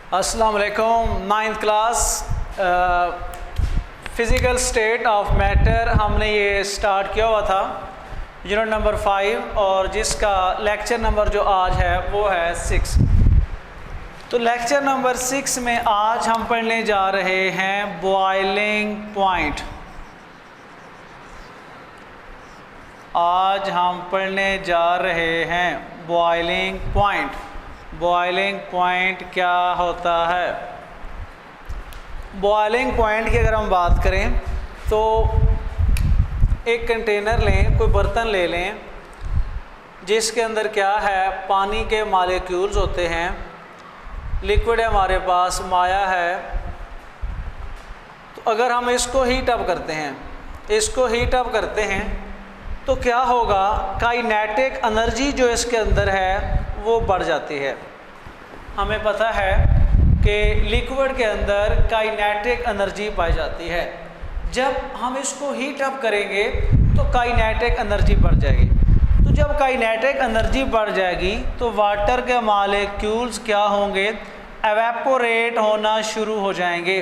अस्सलाम वालेकुम। 9th class physical state of matter हमने ये स्टार्ट किया हुआ था यूनिट नंबर 5 और जिसका लेक्चर नंबर जो आज है वो है 6। तो लेक्चर नंबर 6 में आज हम पढ़ने जा रहे हैं बॉइलिंग पॉइंट। आज हम पढ़ने जा रहे हैं बॉइलिंग पॉइंट। बॉइलिंग पॉइंट क्या होता है? बॉइलिंग पॉइंट की अगर हम बात करें तो एक कंटेनर लें, कोई बर्तन ले लें जिसके अंदर क्या है, पानी के मॉलिक्यूल्स होते हैं, लिक्विड है हमारे पास, माया है। तो अगर हम इसको हीट अप करते हैं तो क्या होगा, काइनेटिक एनर्जी जो इसके अंदर है वो बढ़ जाती है। हमें पता है कि लिक्विड के अंदर काइनेटिक एनर्जी पाई जाती है। जब हम इसको हीट अप करेंगे तो काइनेटिक एनर्जी बढ़ जाएगी। तो जब काइनेटिक एनर्जी बढ़ जाएगी तो वाटर के मॉलिक्यूल्स क्या होंगे, एवेपोरेट होना शुरू हो जाएंगे।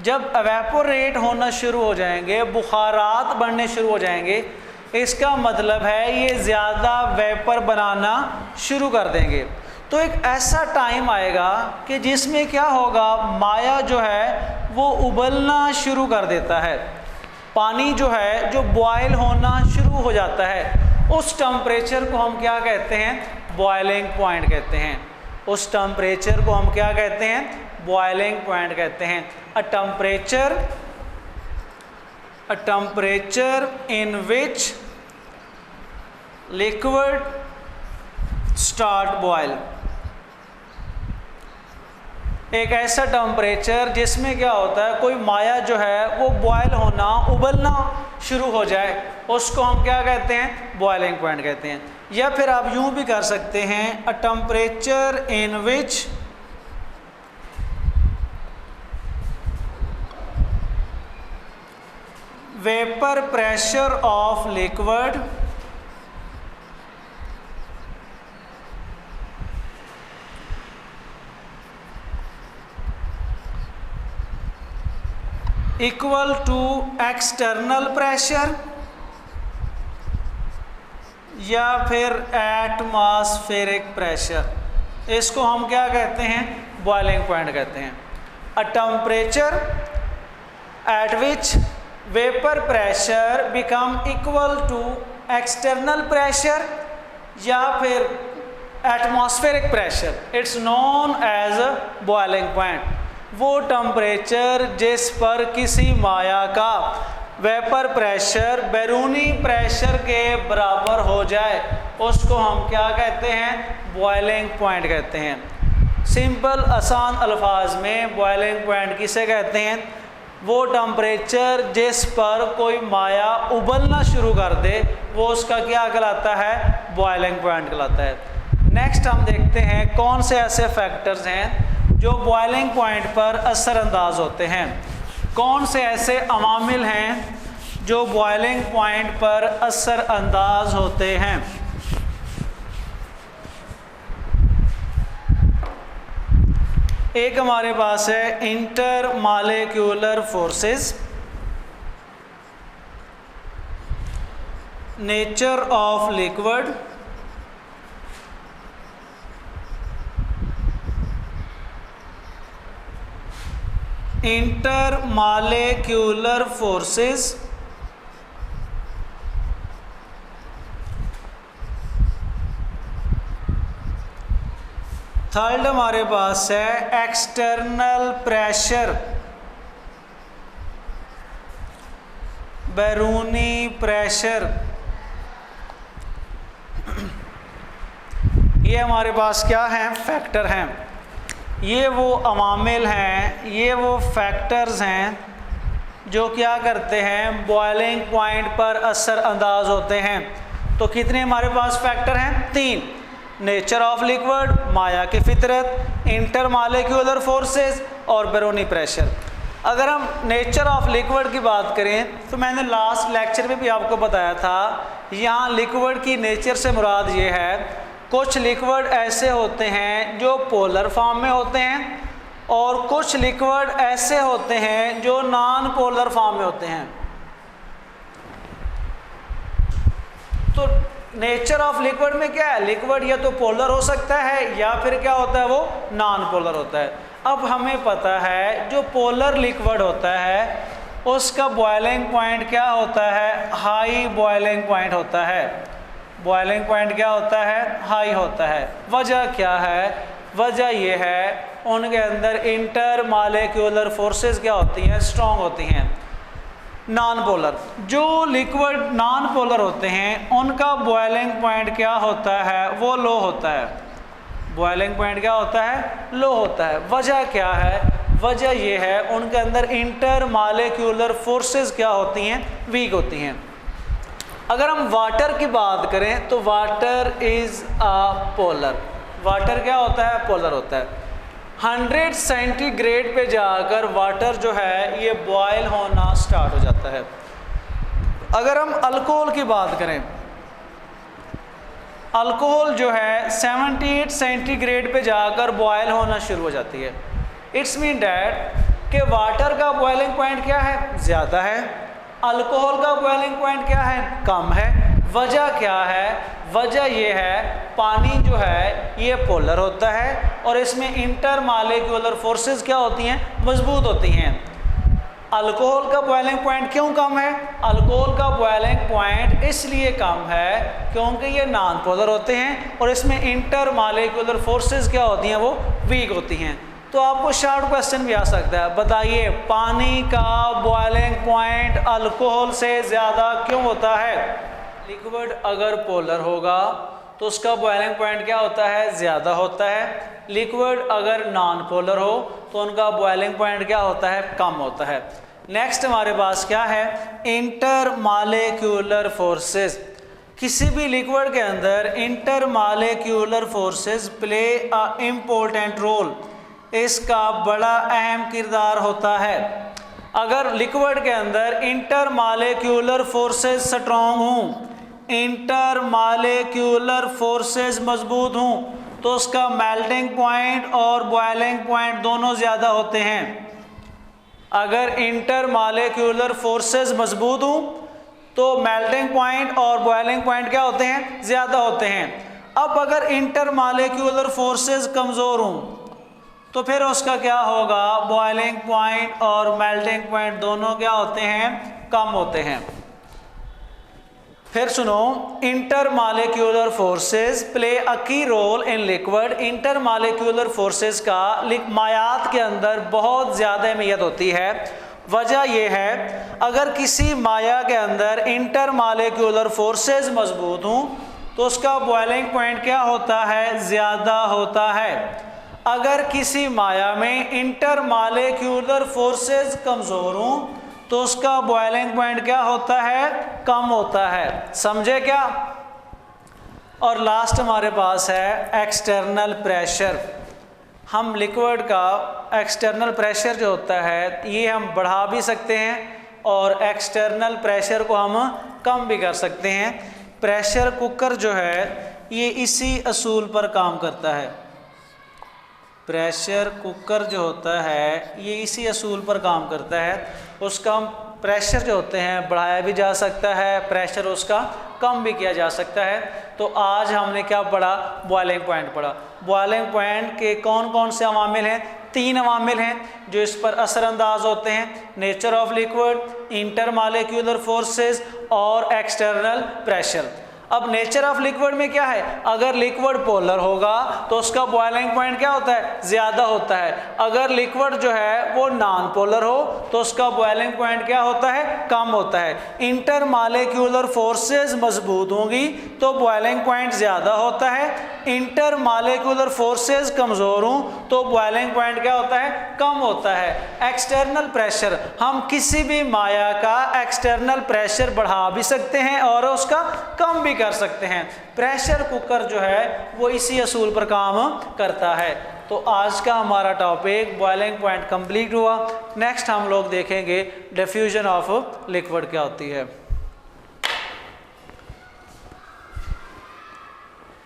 जब एवेपोरेट होना शुरू हो जाएंगे, बुखारात बनने शुरू हो जाएंगे, इसका मतलब है ये ज़्यादा वेपर बनाना शुरू कर देंगे। तो एक ऐसा टाइम आएगा कि जिसमें क्या होगा, माया जो है वो उबलना शुरू कर देता है। पानी जो है जो बॉयल होना शुरू हो जाता है, उस टेम्परेचर को हम क्या कहते हैं, बॉइलिंग पॉइंट कहते हैं। उस टेम्परेचर को हम क्या कहते हैं, बॉइलिंग पॉइंट कहते हैं। अ temperature in which liquid start boil। एक ऐसा टेम्परेचर जिसमें क्या होता है, कोई माया जो है वो बॉयल होना, उबलना शुरू हो जाए, उसको हम क्या कहते हैं, बॉइलिंग पॉइंट कहते हैं। या फिर आप यूं भी कर सकते हैं, a temperature in which vapor pressure of liquid equal to external pressure या फिर एटमॉस्फेरिक प्रेशर। इसको हम क्या कहते हैं, बॉइलिंग पॉइंट कहते हैं। A temperature at which vapour pressure become equal to external pressure या फिर atmospheric pressure, it's known as boiling point. वो टेम्परेचर जिस पर किसी माया का वेपर प्रेशर बैरूनी प्रेशर के बराबर हो जाए, उसको हम क्या कहते हैं, बॉइलिंग पॉइंट कहते हैं। सिंपल आसान अल्फाज में बॉइलिंग पॉइंट किसे कहते हैं, वो टेम्परेचर जिस पर कोई माया उबलना शुरू कर दे, वो उसका क्या कहलाता है, बॉइलिंग पॉइंट कहलाता है। नेक्स्ट हम देखते हैं कौन से ऐसे फैक्टर्स हैं जो बॉइलिंग पॉइंट पर असरअंदाज होते हैं। कौन से ऐसे अवामिल हैं जो बॉइलिंग पॉइंट पर असरअंदाज होते हैं। एक हमारे पास है inter molecular forces, nature of liquid, inter molecular forces third हमारे पास है एक्सटर्नल प्रेशर, बैरूनी प्रेशर। ये हमारे पास क्या हैं, फैक्टर हैं। ये वो अवामिल हैं, ये वो फैक्टर्स हैं जो क्या करते हैं, बॉइलिंग पॉइंट पर असरअंदाज होते हैं। तो कितने हमारे पास फैक्टर हैं, 3। नेचर ऑफ लिक्विड, माया की फितरत, इंटर मॉलिक्यूलर फोर्सेस और बैरूनी प्रेशर। अगर हम नेचर ऑफ लिक्विड की बात करें तो मैंने लास्ट लेक्चर में भी आपको बताया था, यहाँ लिक्विड की नेचर से मुराद ये है, कुछ लिक्विड ऐसे होते हैं जो पोलर फॉर्म में होते हैं, और कुछ लिक्विड ऐसे होते हैं जो नॉन पोलर फॉर्म में होते हैं। तो नेचर ऑफ लिक्विड में क्या है, लिक्विड या तो पोलर हो सकता है या फिर क्या होता है वो नॉन पोलर होता है। अब हमें पता है जो पोलर लिक्विड होता है उसका बॉइलिंग पॉइंट क्या होता है, हाई बॉइलिंग पॉइंट होता है। बॉइलिंग पॉइंट क्या होता है, हाई होता है। वजह क्या है, वजह ये है उनके अंदर इंटर मालिक्यूलर फोर्सेस क्या होती हैं, स्ट्रॉन्ग होती हैं। नॉन पोलर, जो लिक्विड नॉन पोलर होते हैं उनका बॉइलिंग पॉइंट क्या होता है, वो लो होता है। बॉइलिंग पॉइंट क्या होता है, लो होता है। वजह क्या है, वजह ये है उनके अंदर इंटर मालिक्यूलर फोर्सेस क्या होती हैं, वीक होती हैं। अगर हम वाटर की बात करें तो water is a polar. Water क्या होता है, पोलर होता है। 100 सेंटीग्रेड पे जाकर वाटर जो है ये बॉयल होना स्टार्ट हो जाता है। अगर हम अल्कोहल की बात करें, अल्कोहल जो है 78 सेंटीग्रेड पे जाकर बॉयल होना शुरू हो जाती है। इट्स मीन डैट कि वाटर का बॉइलिंग पॉइंट क्या है, ज़्यादा है, अल्कोहल का बॉइलिंग पॉइंट क्या है, कम है। वजह क्या है, वजह ये है पानी जो है ये पोलर होता है और इसमें इंटर मालिक्यूलर फोर्सेस क्या होती हैं, मजबूत होती हैं। अल्कोहल का बॉइलिंग पॉइंट क्यों कम है, अल्कोहल का बॉइलिंग पॉइंट इसलिए कम है क्योंकि ये नॉन पोलर होते हैं और इसमें इंटर मालिक्यूलर फोर्सेस क्या होती हैं, वो वीक होती हैं। तो आपको शॉर्ट क्वेश्चन भी आ सकता है, बताइए पानी का बॉइलिंग पॉइंट अल्कोहल से ज़्यादा क्यों होता है। लिक्विड अगर पोलर होगा तो उसका बॉइलिंग पॉइंट क्या होता है, ज़्यादा होता है। लिक्विड अगर नॉन पोलर हो तो उनका बॉइलिंग पॉइंट क्या होता है, कम होता है। नेक्स्ट हमारे पास क्या है, इंटर मालिक्यूलर फोर्सेस। किसी भी लिक्विड के अंदर intermolecular forces play a important role, इसका बड़ा अहम किरदार होता है। अगर लिक्विड के अंदर इंटर मालिक्यूलर फोर्सेस स्ट्रॉन्ग हों, इंटर मालिक्यूलर फोर्सेस मजबूत हों, तो उसका मेल्टिंग पॉइंट और बॉइलिंग पॉइंट दोनों ज़्यादा होते हैं। अगर इंटर मालिक्यूलर फोर्सेस मजबूत हों तो मेल्टिंग पॉइंट और बॉइलिंग पॉइंट क्या होते हैं, ज़्यादा होते हैं। अब अगर इंटर मालिक्यूलर फोर्सेस कमज़ोर हों तो फिर उसका क्या होगा, बॉइलिंग पॉइंट और मेल्टिंग पॉइंट दोनों क्या होते हैं, कम होते हैं। फिर सुनो, intermolecular forces play a key role in liquid. Intermolecular forces का मायात के अंदर बहुत ज़्यादा अहमियत होती है। वजह यह है अगर किसी माया के अंदर इंटर मालिक्यूलर फोर्सेस मजबूत हों तो उसका बॉइलिंग पॉइंट क्या होता है, ज़्यादा होता है। अगर किसी माया में इंटर मालिक्यूलर फोर्सेस कमज़ोर हों तो उसका बॉइलिंग पॉइंट क्या होता है, कम होता है। समझे क्या। और लास्ट हमारे पास है एक्सटर्नल प्रेशर। हम लिक्विड का एक्सटर्नल प्रेशर जो होता है ये हम बढ़ा भी सकते हैं और एक्सटर्नल प्रेशर को हम कम भी कर सकते हैं। प्रेशर कुकर जो है ये इसी असूल पर काम करता है। प्रेशर कुकर जो होता है ये इसी असूल पर काम करता है। उसका प्रेशर जो होते हैं बढ़ाया भी जा सकता है, प्रेशर उसका कम भी किया जा सकता है। तो आज हमने क्या पढ़ा, बॉइलिंग पॉइंट पढ़ा। बॉइलिंग पॉइंट के कौन कौन से अवामिल हैं, 3 अवामिल हैं जो इस पर असरअंदाज होते हैं, nature of liquid, intermolecular forces और एक्सटर्नल प्रेशर। अब नेचर ऑफ लिक्विड में क्या है, अगर लिक्विड पोलर होगा तो उसका बॉइलिंग पॉइंट क्या होता है, ज़्यादा होता है। अगर लिक्विड जो है वो नॉन पोलर हो तो उसका बॉइलिंग पॉइंट क्या होता है, कम होता है। इंटर मालिक्यूलर फोर्सेस मजबूत होंगी तो बॉइलिंग पॉइंट ज़्यादा होता है। इंटर मालिक्यूलर फोर्सेस कमज़ोर हों तो बॉइलिंग पॉइंट क्या होता है, कम होता है। एक्सटर्नल प्रेशर, हम किसी भी माया का एक्सटर्नल प्रेशर बढ़ा भी सकते हैं और उसका कम भी कर सकते हैं। प्रेशर कुकर जो है वो इसी असूल पर काम करता है। तो आज का हमारा टॉपिक बॉइलिंग पॉइंट कंप्लीट हुआ। नेक्स्ट हम लोग देखेंगे डिफ्यूजन ऑफ लिक्विड क्या होती है।